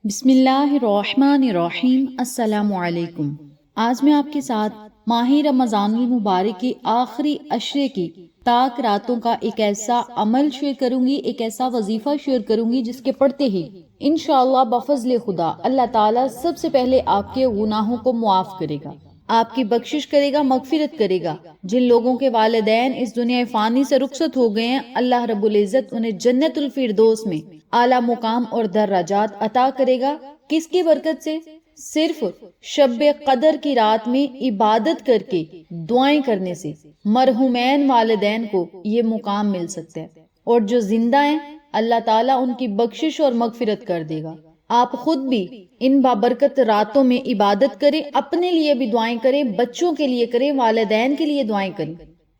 بسم اللہ الرحمن الرحیم۔ السلام علیکم۔ آج میں آپ کے ساتھ ماہ رمضان المبارک کے آخری عشرے کی تاک راتوں کا ایک ایسا عمل شیئر کروں گی، ایک ایسا وظیفہ شیئر کروں گی جس کے پڑھتے ہی انشاءاللہ بفضل خدا اللہ تعالیٰ سب سے پہلے آپ کے گناہوں کو معاف کرے گا، آپ کی بخشش کرے گا، مغفرت کرے گا۔ جن لوگوں کے والدین اس دنیا فانی سے رخصت ہو گئے ہیں، اللہ رب العزت انہیں جنت الفردوس میں اعلیٰ مقام اور درجات عطا کرے گا۔ کس کی برکت سے؟ صرف شب قدر کی رات میں عبادت کر کے دعائیں کرنے سے مرحومین والدین کو یہ مقام مل سکتا ہے، اور جو زندہ ہیں اللہ تعالیٰ ان کی بخشش اور مغفرت کر دے گا۔ آپ خود بھی ان بابرکت راتوں میں عبادت کریں، اپنے لیے بھی دعائیں کریں، بچوں کے لیے کریں، والدین کے لیے دعائیں کریں۔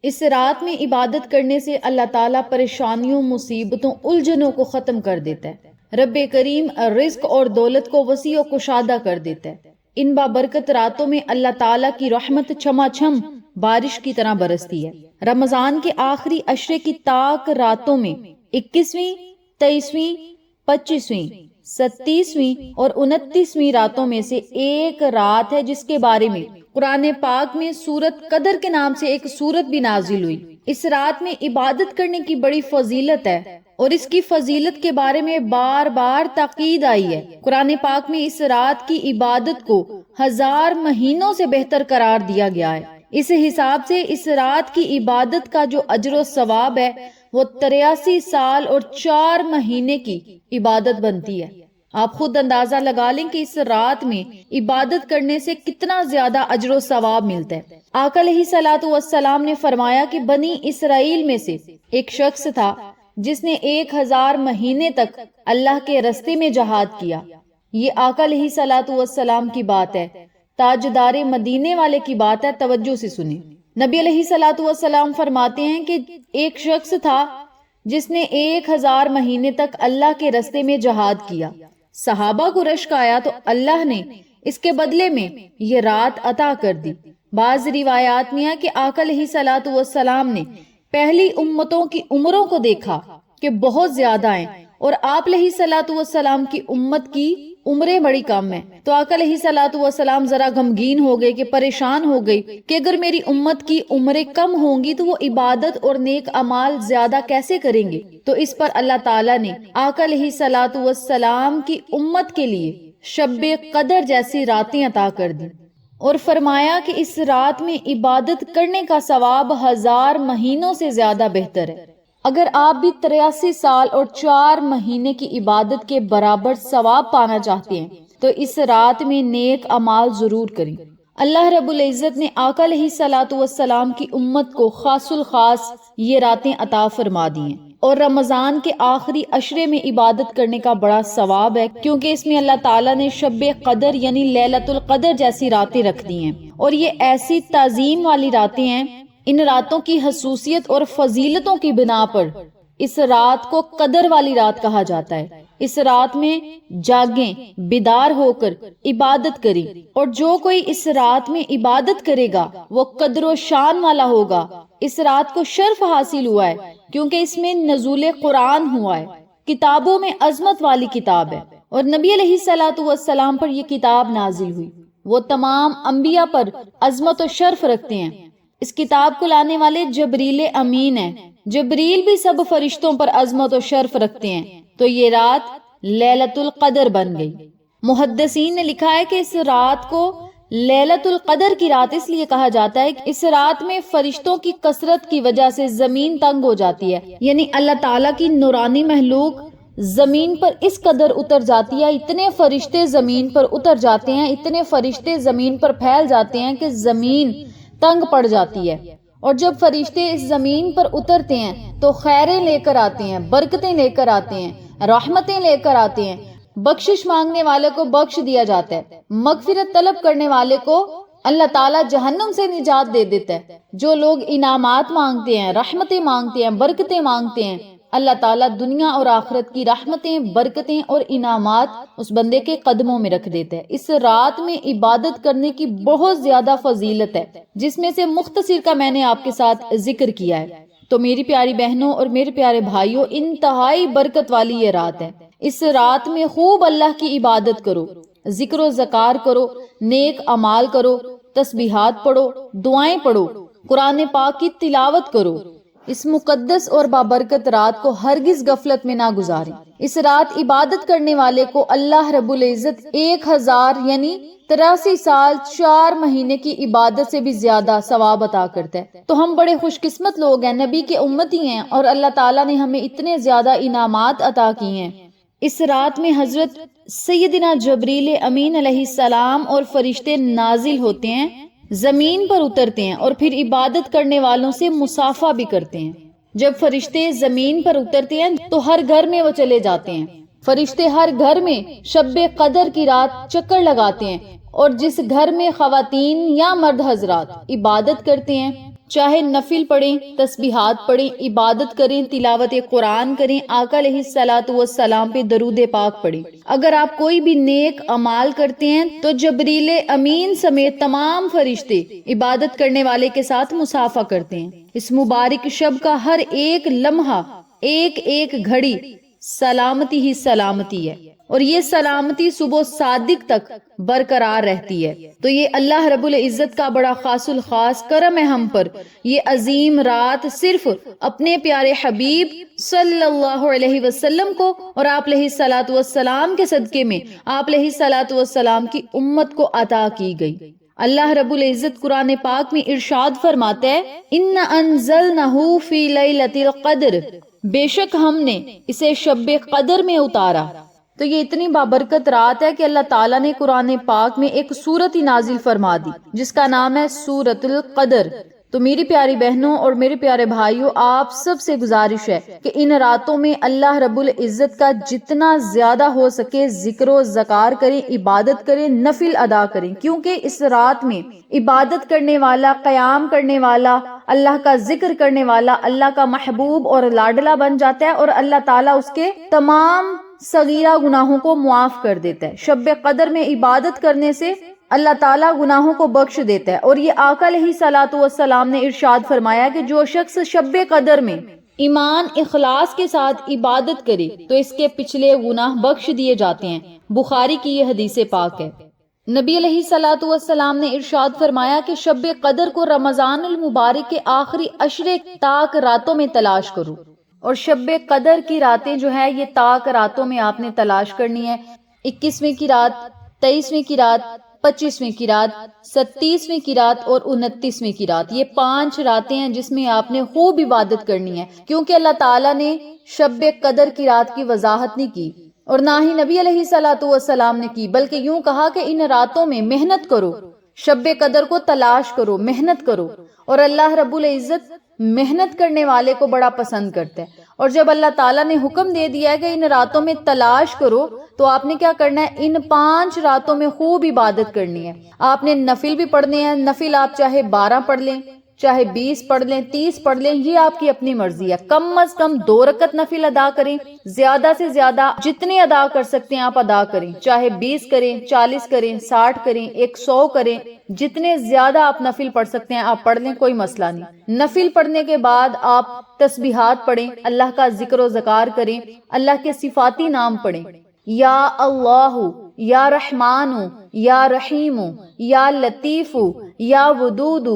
اس رات میں عبادت کرنے سے اللہ تعالیٰ پریشانیوں، مصیبتوں، الجھنوں کو ختم کر دیتا ہے۔ رب کریم رزق اور دولت کو وسیع و کشادہ کر دیتا ہے۔ ان بابرکت راتوں میں اللہ تعالیٰ کی رحمت چھما چھم بارش کی طرح برستی ہے۔ رمضان کے آخری عشرے کی تاک راتوں میں 21ویں، 23ویں، 25ویں، 27ویں اور 29ویں راتوں میں سے ایک رات ہے جس کے بارے میں قرآن پاک میں سورت قدر کے نام سے ایک سورت بھی نازل ہوئی۔ اس رات میں عبادت کرنے کی بڑی فضیلت ہے، اور اس کی فضیلت کے بارے میں بار بار تاکید آئی ہے۔ قرآن پاک میں اس رات کی عبادت کو 1000 مہینوں سے بہتر قرار دیا گیا ہے۔ اس حساب سے اس رات کی عبادت کا جو اجر و ثواب ہے وہ 83 سال اور 4 مہینے کی عبادت بنتی ہے۔ آپ خود اندازہ لگا لیں کہ اس رات میں عبادت کرنے سے کتنا زیادہ اجر و ثواب ملتا ہے۔ آقا علیہ الصلوۃ والسلام نے فرمایا کہ بنی اسرائیل میں سے ایک شخص تھا جس نے 1000 مہینے تک اللہ کے رستے میں جہاد کیا۔ یہ آقا علیہ الصلوۃ والسلام کی بات ہے، تاجدار مدینے والے کی بات ہے، توجہ سے سنیں۔ نبی علیہ الصلوۃ والسلام فرماتے ہیں کہ ایک شخص تھا جس نے 1000 مہینے تک اللہ کے رستے میں جہاد کیا۔ صحابہ کو رشک آیا تو اللہ نے اس کے بدلے میں یہ رات عطا کر دی۔ بعض روایات میں ہے کہ آقا علیہ الصلوۃ والسلام نے پہلی امتوں کی عمروں کو دیکھا کہ بہت زیادہ ہیں، اور آپ علیہ الصلوۃ والسلام کی امت کی عمریں بڑی کم ہیں، تو آقا علیہ الصلوۃ والسلام ذرا غمگین ہو گئے، کہ پریشان ہو گئی کہ اگر میری امت کی عمریں کم ہوں گی تو وہ عبادت اور نیک اعمال زیادہ کیسے کریں گے؟ تو اس پر اللہ تعالیٰ نے آقا علیہ الصلوۃ والسلام کی امت کے لیے شب قدر جیسی راتیں عطا کر دی، اور فرمایا کہ اس رات میں عبادت کرنے کا ثواب 1000 مہینوں سے زیادہ بہتر ہے۔ اگر آپ بھی 83 سال اور 4 مہینے کی عبادت کے برابر ثواب پانا چاہتے ہیں تو اس رات میں نیک اعمال ضرور کریں۔ اللہ رب العزت نے آقا علیہ الصلوۃ والسلام کی امت کو خاص الخاص یہ راتیں عطا فرما دی ہیں، اور رمضان کے آخری عشرے میں عبادت کرنے کا بڑا ثواب ہے، کیونکہ اس میں اللہ تعالیٰ نے شب قدر یعنی لیلۃ القدر جیسی راتیں رکھ دی ہیں، اور یہ ایسی تعظیم والی راتیں ہیں۔ ان راتوں کی خصوصیت اور فضیلتوں کی بنا پر اس رات کو قدر والی رات کہا جاتا ہے۔ اس رات میں جاگیں، بیدار ہو کر عبادت کریں، اور جو کوئی اس رات میں عبادت کرے گا وہ قدر و شان والا ہوگا۔ اس رات کو شرف حاصل ہوا ہے کیونکہ اس میں نزول قرآن ہوا ہے، کتابوں میں عظمت والی کتاب ہے، اور نبی علیہ الصلوۃ والسلام پر یہ کتاب نازل ہوئی۔ وہ تمام انبیاء پر عظمت و شرف رکھتے ہیں۔ اس کتاب کو لانے والے جبریل امین ہیں، جبریل بھی سب فرشتوں پر عظمت و شرف رکھتے ہیں، تو یہ رات لیلۃ القدر بن گئی۔ محدثین نے لکھا ہے کہ اس رات کو لیلۃ القدر کی رات اس لیے کہا جاتا ہے کہ اس رات میں فرشتوں کی کثرت کی وجہ سے زمین تنگ ہو جاتی ہے، یعنی اللہ تعالیٰ کی نورانی مخلوق زمین پر اس قدر اتر جاتی ہے، اتنے فرشتے زمین پر اتر جاتے ہیں، اتنے فرشتے زمین پر پھیل جاتے ہیں کہ زمین تنگ پڑ جاتی ہے۔ اور جب فرشتے اس زمین پر اترتے ہیں تو خیریں لے کر آتے ہیں، برکتیں لے کر آتے ہیں، رحمتیں لے کر آتے ہیں، بخشش مانگنے والے کو بخش دیا جاتا ہے، مغفرت طلب کرنے والے کو اللہ تعالیٰ جہنم سے نجات دے دیتا ہے۔ جو لوگ انعامات مانگتے ہیں، رحمتیں مانگتے ہیں، برکتیں مانگتے ہیں، اللہ تعالیٰ دنیا اور آخرت کی رحمتیں، برکتیں اور انعامات اس بندے کے قدموں میں رکھ دیتا ہے۔ اس رات میں عبادت کرنے کی بہت زیادہ فضیلت ہے، جس میں سے مختصر کا میں نے آپ کے ساتھ ذکر کیا ہے۔ تو میری پیاری بہنوں اور میرے پیارے بھائیوں، انتہائی برکت والی یہ رات ہے۔ اس رات میں خوب اللہ کی عبادت کرو، ذکر و ذکار کرو، نیک اعمال کرو، تسبیحات پڑھو، دعائیں پڑھو، قرآن پاک کی تلاوت کرو۔ اس مقدس اور بابرکت رات کو ہرگز غفلت میں نہ گزاریں۔ اس رات عبادت کرنے والے کو اللہ رب العزت 1000 یعنی 83 سال 4 مہینے کی عبادت سے بھی زیادہ ثواب عطا کرتا ہے۔ تو ہم بڑے خوش قسمت لوگ ہیں، نبی کے امتی ہیں، اور اللہ تعالیٰ نے ہمیں اتنے زیادہ انعامات عطا کیے ہیں۔ اس رات میں حضرت سیدنا جبریل امین علیہ السلام اور فرشتے نازل ہوتے ہیں، زمین پر اترتے ہیں اور پھر عبادت کرنے والوں سے مصافحہ بھی کرتے ہیں۔ جب فرشتے زمین پر اترتے ہیں تو ہر گھر میں وہ چلے جاتے ہیں۔ فرشتے ہر گھر میں شب قدر کی رات چکر لگاتے ہیں، اور جس گھر میں خواتین یا مرد حضرات عبادت کرتے ہیں، چاہے نفل پڑھیں، تسبیحات پڑھیں، عبادت کریں، تلاوت قرآن کریں، آقا علیہ الصلوۃ والسلام پہ درود پاک پڑھیں، اگر آپ کوئی بھی نیک اعمال کرتے ہیں تو جبریل امین سمیت تمام فرشتے عبادت کرنے والے کے ساتھ مصافحہ کرتے ہیں۔ اس مبارک شب کا ہر ایک لمحہ، ایک ایک گھڑی سلامتی ہی سلامتی ہے، اور یہ سلامتی صبح صادق تک برقرار رہتی ہے۔ تو یہ اللہ رب العزت کا بڑا خاص الخاص کرم ہے ہم پر۔ یہ عظیم رات صرف اپنے پیارے حبیب صلی اللہ علیہ وسلم کو اور آپ علیہ الصلوۃ والسلام کے صدقے میں آپ علیہ الصلوۃ والسلام کی امت کو عطا کی گئی۔ اللہ رب العزت قرآن پاک میں ارشاد فرماتا ہے، اِنَّا أَنزَلْنَهُ فِي لَيْلَةِ الْقَدْرِ، بے شک ہم نے اسے شب قدر میں اتارا۔ تو یہ اتنی بابرکت رات ہے کہ اللہ تعالیٰ نے قرآن پاک میں ایک سورت ہی نازل فرما دی جس کا نام ہے سورۃ القدر۔ تو میری پیاری بہنوں اور میرے پیارے بھائیوں، آپ سب سے گزارش ہے کہ ان راتوں میں اللہ رب العزت کا جتنا زیادہ ہو سکے ذکر و ذکار کریں، عبادت کریں، نفل ادا کریں، کیونکہ اس رات میں عبادت کرنے والا، قیام کرنے والا، اللہ کا ذکر کرنے والا اللہ کا محبوب اور لاڈلا بن جاتا ہے، اور اللہ تعالیٰ اس کے تمام صغیرہ گناہوں کو معاف کر دیتا ہے۔ شب قدر میں عبادت کرنے سے اللہ تعالیٰ گناہوں کو بخش دیتا ہے، اور یہ آقا علیہ الصلوۃ والسلام نے ارشاد فرمایا کہ جو شخص شب قدر میں ایمان اخلاص کے ساتھ عبادت کرے تو اس کے پچھلے گناہ بخش دیے جاتے ہیں۔ بخاری کی یہ حدیث پاک ہے۔ نبی علیہ الصلوۃ والسلام نے ارشاد فرمایا کہ شب قدر کو رمضان المبارک کے آخری عشرے تاک راتوں میں تلاش کرو، اور شب قدر کی راتیں جو ہے یہ تاک راتوں میں آپ نے تلاش کرنی ہے۔ 21ویں کی رات، 23ویں کی رات، 25ویں کی رات، 27ویں کی رات اور 29ویں کی رات، یہ 5 راتیں ہیں جس میں آپ نے خوب عبادت کرنی ہے، کیونکہ اللہ تعالیٰ نے شب قدر کی رات کی وضاحت نہیں کی، اور نہ ہی نبی علیہ الصلوۃ والسلام نے کی، بلکہ یوں کہا کہ ان راتوں میں محنت کرو، شب قدر کو تلاش کرو، محنت کرو، اور اللہ رب العزت محنت کرنے والے کو بڑا پسند کرتا ہے۔ اور جب اللہ تعالیٰ نے حکم دے دیا ہے کہ ان راتوں میں تلاش کرو، تو آپ نے کیا کرنا ہے؟ ان 5 راتوں میں خوب عبادت کرنی ہے۔ آپ نے نفل بھی پڑھنے ہیں، نفل آپ چاہے 12 پڑھ لیں، چاہے 20 پڑھ لیں، 30 پڑھ لیں، یہ آپ کی اپنی مرضی ہے۔ کم از کم 2 رکعت نفل ادا کریں، زیادہ سے زیادہ جتنے ادا کر سکتے ہیں آپ ادا کریں، چاہے 20 کریں، 40 کریں، 60 کریں، 100 کریں، جتنے زیادہ آپ نفل پڑھ سکتے ہیں آپ پڑھ لیں، کوئی مسئلہ نہیں۔ نفل پڑھنے کے بعد آپ تسبیحات پڑھیں، اللہ کا ذکر و ذکار کریں، اللہ کے صفاتی نام پڑھیں، یا اللہ، یا رحمان، یا رحیم، یا لطیف، یا ودود،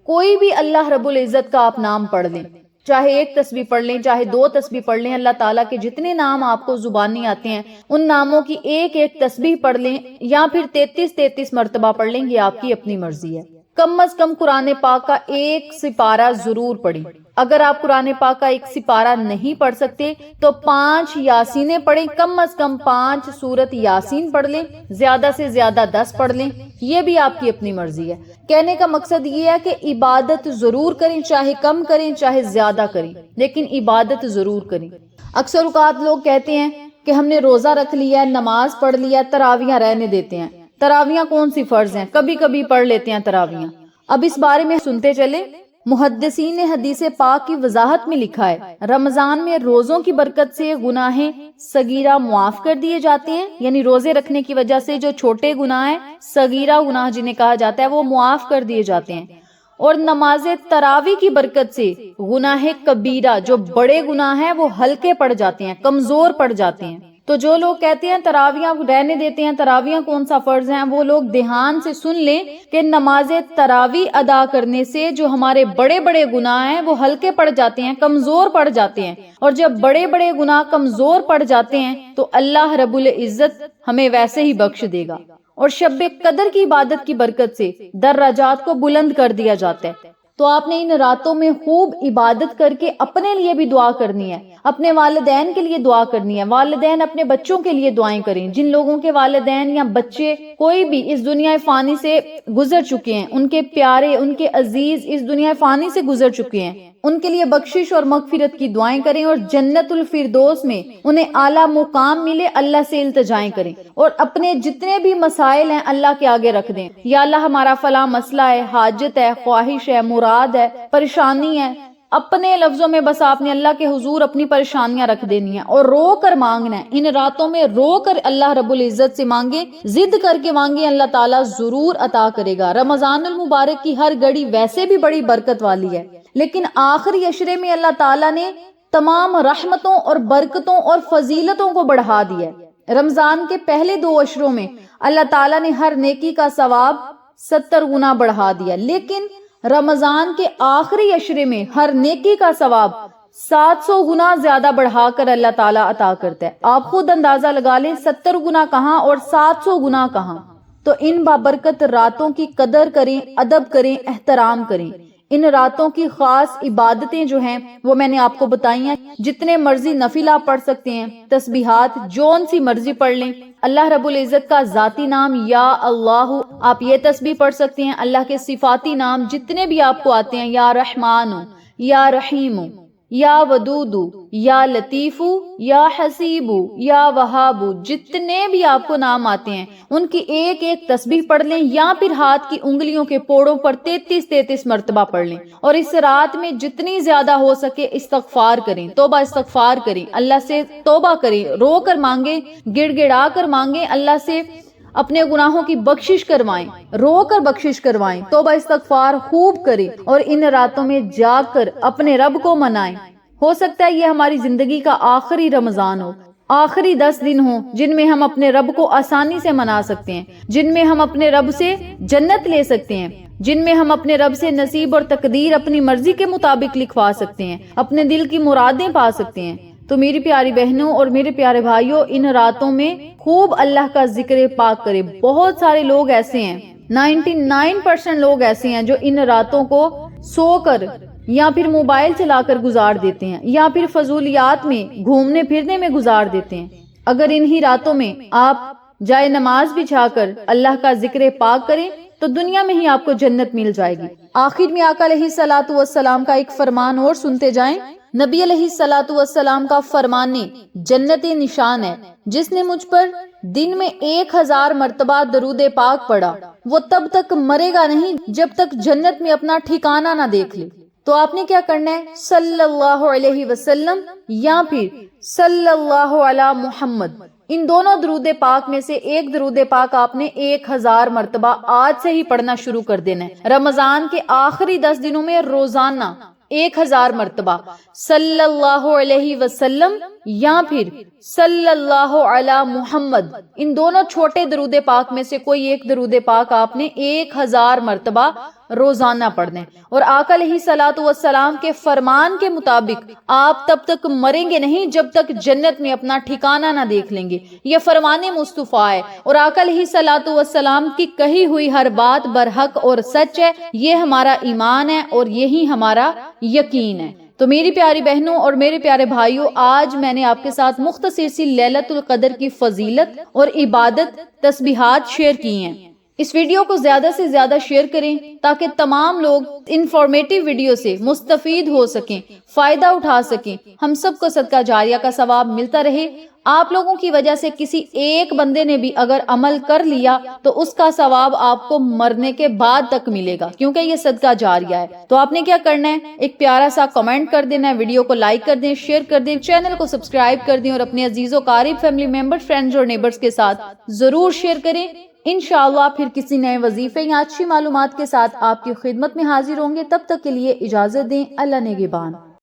کوئی بھی اللہ رب العزت کا آپ نام پڑھ لیں، چاہے 1 تسبیح پڑھ لیں، چاہے 2 تسبیح پڑھ لیں، اللہ تعالیٰ کے جتنے نام آپ کو زبانی آتے ہیں ان ناموں کی 1 تسبیح پڑھ لیں، یا پھر 33 مرتبہ پڑھ لیں، یہ آپ کی اپنی مرضی ہے۔ کم از کم قرآن پاک کا 1 سپارہ ضرور پڑھیں۔ اگر آپ قرآن پاک کا 1 سپارہ نہیں پڑھ سکتے تو 5 یاسینیں پڑھیں، کم از کم 5 سورت یاسین پڑھ لیں، زیادہ سے زیادہ 10 پڑھ لیں، یہ بھی آپ کی اپنی مرضی ہے۔ کہنے کا مقصد یہ ہے کہ عبادت ضرور کریں، چاہے کم کریں چاہے زیادہ کریں، لیکن عبادت ضرور کریں۔ اکثر اوقات لوگ کہتے ہیں کہ ہم نے روزہ رکھ لیا، نماز پڑھ لیا، تراویاں رہنے دیتے ہیں۔ تراویاں کون سی فرض ہیں؟ کبھی کبھی پڑھ لیتے ہیں تراویاں۔ اب اس بارے میں سنتے چلیں۔ محدثین نے حدیث پاک کی وضاحت میں لکھا ہے، رمضان میں روزوں کی برکت سے گناہ صغیرہ معاف کر دیے جاتے ہیں، یعنی روزے رکھنے کی وجہ سے جو چھوٹے گناہ ہیں، صغیرہ گناہ جنہیں کہا جاتا ہے، وہ معاف کر دیے جاتے ہیں، اور نماز تراویح کی برکت سے گناہ کبیرہ جو بڑے گناہ ہیں وہ ہلکے پڑ جاتے ہیں، کمزور پڑ جاتے ہیں۔ تو جو لوگ کہتے ہیں تراویاں رہنے دیتے ہیں، تراویاں کون سا فرض ہیں، وہ لوگ دھیان سے سن لیں کہ نماز تراویح ادا کرنے سے جو ہمارے بڑے بڑے گناہ ہیں وہ ہلکے پڑ جاتے ہیں، کمزور پڑ جاتے ہیں، اور جب بڑے بڑے گناہ کمزور پڑ جاتے ہیں تو اللہ رب العزت ہمیں ویسے ہی بخش دے گا، اور شب قدر کی عبادت کی برکت سے درجات کو بلند کر دیا جاتا ہے۔ تو آپ نے ان راتوں میں خوب عبادت کر کے اپنے لیے بھی دعا کرنی ہے، اپنے والدین کے لیے دعا کرنی ہے، والدین اپنے بچوں کے لیے دعائیں کریں، جن لوگوں کے والدین یا بچے کوئی بھی اس دنیا فانی سے گزر چکے ہیں، ان کے پیارے، ان کے عزیز اس دنیا فانی سے گزر چکے ہیں، ان کے لیے بخشش اور مغفرت کی دعائیں کریں، اور جنت الفردوس میں انہیں اعلیٰ مقام ملے، اللہ سے التجائیں کریں، اور اپنے جتنے بھی مسائل ہیں اللہ کے آگے رکھ دیں۔ یا اللہ ہمارا فلاں مسئلہ ہے، حاجت ہے، خواہش ہے، مراد ہے، پریشانی ہے، اپنے لفظوں میں بس آپ نے اللہ کے حضور اپنی پریشانیاں رکھ دینی ہیں اور رو کر مانگنا ہے۔ ان راتوں میں رو کر اللہ رب العزت سے مانگے، ضد کر کے مانگے، اللہ تعالیٰ ضرور عطا کرے گا۔ رمضان المبارک کی ہر گھڑی ویسے بھی بڑی برکت والی ہے، لیکن آخری عشرے میں اللہ تعالیٰ نے تمام رحمتوں اور برکتوں اور فضیلتوں کو بڑھا دیا ہے۔ رمضان کے پہلے 2 عشروں میں اللہ تعالیٰ نے ہر نیکی کا ثواب 70 گنا بڑھا دیا، لیکن رمضان کے آخری عشرے میں ہر نیکی کا ثواب 700 گنا زیادہ بڑھا کر اللہ تعالیٰ عطا کرتا ہے۔ آپ خود اندازہ لگا لیں 70 گنا کہاں اور 700 گنا کہاں۔ تو ان بابرکت راتوں کی قدر کریں، ادب کریں، احترام کریں۔ ان راتوں کی خاص عبادتیں جو ہیں وہ میں نے آپ کو بتائی ہیں، جتنے مرضی نفل آپ پڑھ سکتے ہیں، تسبیحات جون سی مرضی پڑھ لیں، اللہ رب العزت کا ذاتی نام یا اللہ آپ یہ تسبیح پڑھ سکتے ہیں، اللہ کے صفاتی نام جتنے بھی آپ کو آتے ہیں، یا رحمان، یا رحیم، یا ودود، یا لطیف، یا حسیب، یا وہاب، جتنے بھی آپ کو نام آتے ہیں ان کی ایک ایک تسبیح پڑھ لیں، یا پھر ہاتھ کی انگلیوں کے پوڑوں پر 33 مرتبہ پڑھ لیں، اور اس رات میں جتنی زیادہ ہو سکے استغفار کریں، توبہ استغفار کریں، اللہ سے توبہ کریں، رو کر مانگیں، گڑ گڑا کر مانگیں، اللہ سے اپنے گناہوں کی بخشش کروائیں، رو کر بخشش کروائیں، توبہ استغفار خوب کریں، اور ان راتوں میں جاگ کر اپنے رب کو منائیں۔ ہو سکتا ہے یہ ہماری زندگی کا آخری رمضان ہو، آخری 10 دن ہوں جن میں ہم اپنے رب کو آسانی سے منا سکتے ہیں، جن میں ہم اپنے رب سے جنت لے سکتے ہیں، جن میں ہم اپنے رب سے نصیب اور تقدیر اپنی مرضی کے مطابق لکھوا سکتے ہیں، اپنے دل کی مرادیں پا سکتے ہیں۔ تو میری پیاری بہنوں اور میرے پیارے بھائیوں، ان راتوں میں خوب اللہ کا ذکر پاک کرے۔ بہت سارے لوگ ایسے ہیں، 99% لوگ ایسے ہیں جو ان راتوں کو سو کر یا پھر موبائل چلا کر گزار دیتے ہیں، یا پھر فضولیات میں گھومنے پھرنے میں گزار دیتے ہیں۔ اگر انہی راتوں میں آپ جائے نماز بچھا کر اللہ کا ذکر پاک کریں تو دنیا میں ہی آپ کو جنت مل جائے گی۔ آخر میں آقا علیہ الصلوۃ والسلام کا ایک فرمان اور سنتے جائیں۔ نبی علیہ الصلوۃ والسلام کا فرمان جنت نشان ہے، جس نے مجھ پر دن میں 1000 مرتبہ درود پاک پڑھا، وہ تب تک مرے گا نہیں جب تک جنت میں اپنا ٹھکانہ نہ دیکھ لے۔ تو آپ نے کیا کرنا ہے؟ صلی اللہ علیہ وسلم یا پھر صلی اللہ علی محمد، ان دونوں درود پاک میں سے ایک درود پاک آپ نے 1000 مرتبہ آج سے ہی پڑھنا شروع کر دینا ہے۔ رمضان کے آخری 10 دنوں میں روزانہ 1000 مرتبہ صلی اللہ علیہ وسلم یا پھر صلی اللہ علی محمد، ان دونوں چھوٹے درود پاک میں سے کوئی ایک درود پاک آپ نے 1000 مرتبہ روزانہ پڑھنا ہے۔ اور آقا علیہ الصلوۃ والسلام کے فرمان کے مطابق آپ تب تک مریں گے نہیں جب تک جنت میں اپنا ٹھکانہ نہ دیکھ لیں گے۔ یہ فرمان مصطفیٰ ہے، اور آقا علیہ الصلوۃ والسلام کی کہی ہوئی ہر بات برحق اور سچ ہے۔ یہ ہمارا ایمان ہے اور یہی ہمارا یقین ہے۔ تو میری پیاری بہنوں اور میرے پیارے بھائیوں، آج میں نے آپ کے ساتھ مختصر سی لیلۃ القدر کی فضیلت اور عبادت تسبیحات شیئر کی ہیں۔ اس ویڈیو کو زیادہ سے زیادہ شیئر کریں تاکہ تمام لوگ انفارمیٹیو ویڈیو سے مستفید ہو سکیں، فائدہ اٹھا سکیں، ہم سب کو صدقہ جاریہ کا ثواب ملتا رہے۔ آپ لوگوں کی وجہ سے کسی ایک بندے نے بھی اگر عمل کر لیا تو اس کا ثواب آپ کو مرنے کے بعد تک ملے گا، کیونکہ یہ صدقہ جاریہ ہے۔ تو آپ نے کیا کرنا ہے؟ ایک پیارا سا کمنٹ کر دینا ہے، ویڈیو کو لائک کر دیں، شیئر کر دیں، چینل کو سبسکرائب کر دیں، اور اپنے عزیز و قریب فیملی ممبر، فرینڈز اور نیبرز کے ساتھ ضرور شیئر کریں۔ انشاءاللہ پھر کسی نئے وظیفے یا اچھی معلومات کے ساتھ آپ کی خدمت میں حاضر ہوں گے۔ تب تک کے لیے اجازت دیں، اللہ نگہبان۔